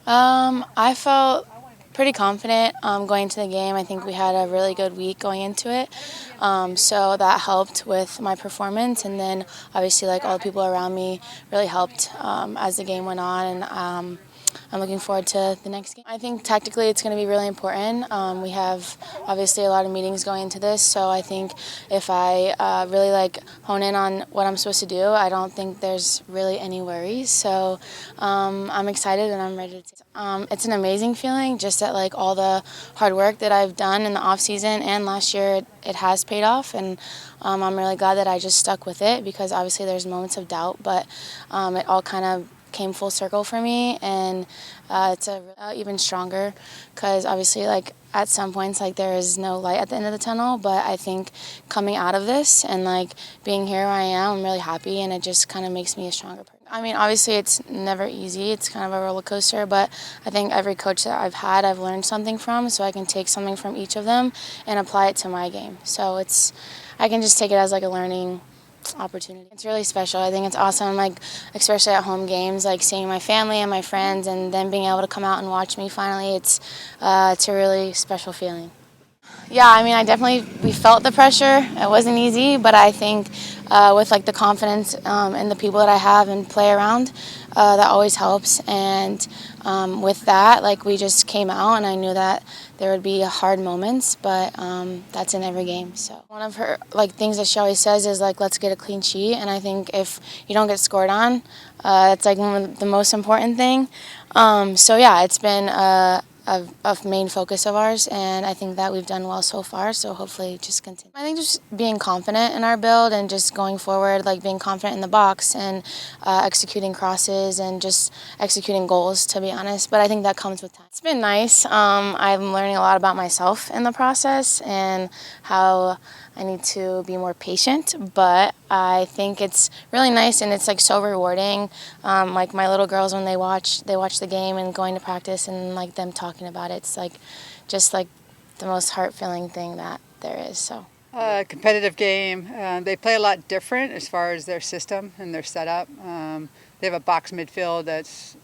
I felt pretty confident going to the game. I think we had a really good week going into it, so that helped with my performance. And then obviously, like all the people around me, really helped as the game went on. And I'm looking forward to the next game. I think tactically it's going to be really important. We have obviously a lot of meetings going into this, so I think if I really hone in on what I'm supposed to do, I don't think there's really any worries. So I'm excited and I'm ready to. It's an amazing feeling just that all the hard work that I've done in the off season and last year it has paid off, and I'm really glad that I just stuck with it because obviously there's moments of doubt, but it all kind of came full circle for me, and it's even stronger because obviously at some points there is no light at the end of the tunnel, but I think coming out of this and being here where I am, I'm really happy, and it just kind of makes me a stronger person. I mean, obviously it's never easy, it's kind of a roller coaster, but I think every coach that I've had I've learned something from, so I can take something from each of them and apply it to my game. So I can just take it as a learning opportunity. It's really special. I think it's awesome, especially at home games, seeing my family and my friends, and then being able to come out and watch me finally. It's a really special feeling. Yeah, I mean, we felt the pressure. It wasn't easy, but I think with the confidence and the people that I have and play around, that always helps. And with that, we just came out, and I knew that there would be hard moments, but that's in every game. So one of her things that she always says is let's get a clean sheet. And I think if you don't get scored on, that's one of the most important thing. So yeah, it's been a main focus of ours, and I think that we've done well so far, so hopefully just continue. I think just being confident in our build and just going forward, being confident in the box and executing crosses and just executing goals, to be honest, but I think that comes with time. It's been nice. I'm learning a lot about myself in the process and how I need to be more patient, but I think it's really nice and it's so rewarding. My little girls, when they watch the game and going to practice and them talking about it, it's just the most heart-filling thing that there is. So. Competitive game. They play a lot different as far as their system and their setup. They have a box midfield that's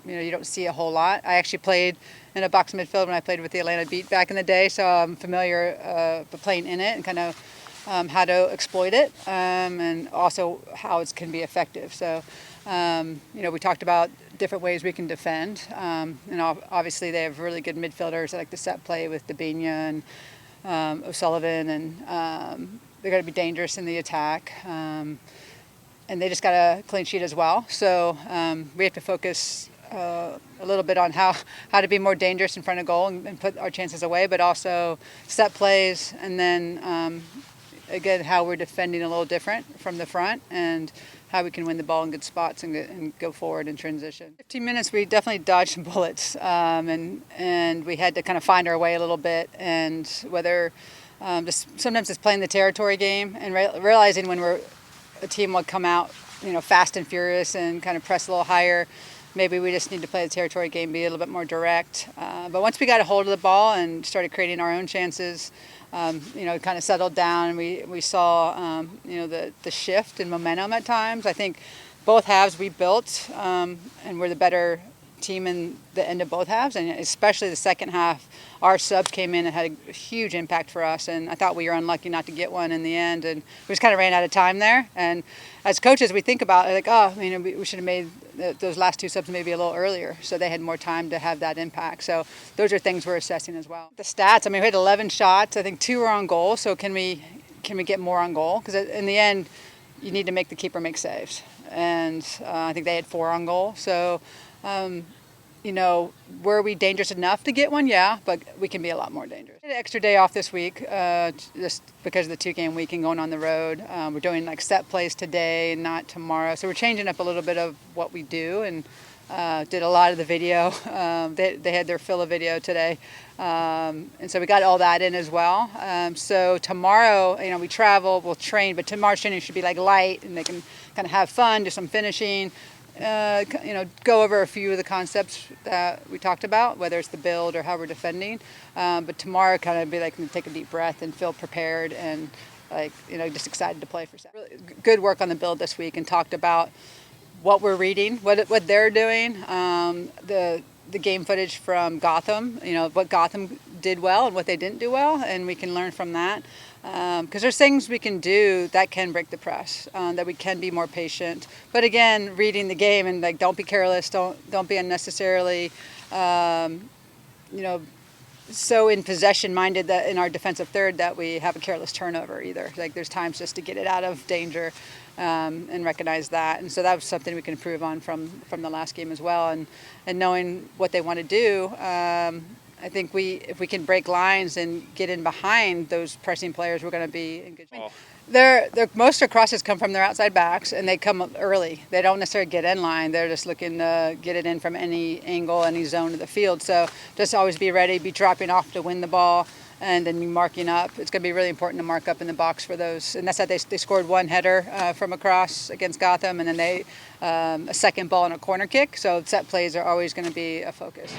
you don't see a whole lot. I actually played in a box midfield when I played with the Atlanta Beat back in the day, so I'm familiar playing in it and kind of how to exploit it, and also how it can be effective. So we talked about different ways we can defend, and obviously they have really good midfielders that like the set play with Debinha and O'Sullivan, and they're going to be dangerous in the attack. And they just got a clean sheet as well. So we have to focus a little bit on how to be more dangerous in front of goal and put our chances away, but also set plays, and then again how we're defending a little different from the front and how we can win the ball in good spots and go forward in transition. 15 minutes, we definitely dodged some bullets, and we had to kind of find our way a little bit, and whether sometimes it's playing the territory game and realizing when a team will come out, fast and furious and kind of press a little higher. Maybe we just need to play the territory game, be a little bit more direct. But once we got a hold of the ball and started creating our own chances, it kind of settled down, and we saw, the shift in momentum at times. I think both halves we built, and we're the better team in the end of both halves, and especially the second half. Our subs came in and had a huge impact for us, and I thought we were unlucky not to get one in the end, and we just kind of ran out of time there. And as coaches, we think about it we should have made those last two subs maybe a little earlier, so they had more time to have that impact. So those are things we're assessing as well. The stats, we had 11 shots. I think 2 were on goal, so can we get more on goal? Because in the end, you need to make the keeper make saves, and I think they had 4 on goal. So were we dangerous enough to get one? Yeah, but we can be a lot more dangerous. I had an extra day off this week just because of the 2-game week and going on the road. We're doing set plays today, not tomorrow. So we're changing up a little bit of what we do, and did a lot of the video. They had their fill of video today. And so we got all that in as well. So tomorrow, we travel, we'll train, but tomorrow's training should be light, and they can kind of have fun, do some finishing. Go over a few of the concepts that we talked about, whether it's the build or how we're defending. But tomorrow kind of be take a deep breath and feel prepared and just excited to play for Saturday. Really good work on the build this week, and talked about what we're reading, what they're doing, the the game footage from Gotham, what Gotham did well and what they didn't do well, and we can learn from that. Because there's things we can do that can break the press, that we can be more patient. But again, reading the game and like, don't be careless, don't be unnecessarily, so in possession minded that in our defensive third that we have a careless turnover either. Like there's times just to get it out of danger, and recognize that. And so that was something we can improve on from the last game as well. And knowing what they want to do. I think if we can break lines and get in behind those pressing players, we're going to be in good shape. Most of their crosses come from their outside backs, and they come early. They don't necessarily get in line. They're just looking to get it in from any angle, any zone of the field. So just always be ready, be dropping off to win the ball, and then be marking up. It's going to be really important to mark up in the box for those. And that's how they scored one header from across against Gotham, and then a second ball and a corner kick. So set plays are always going to be a focus.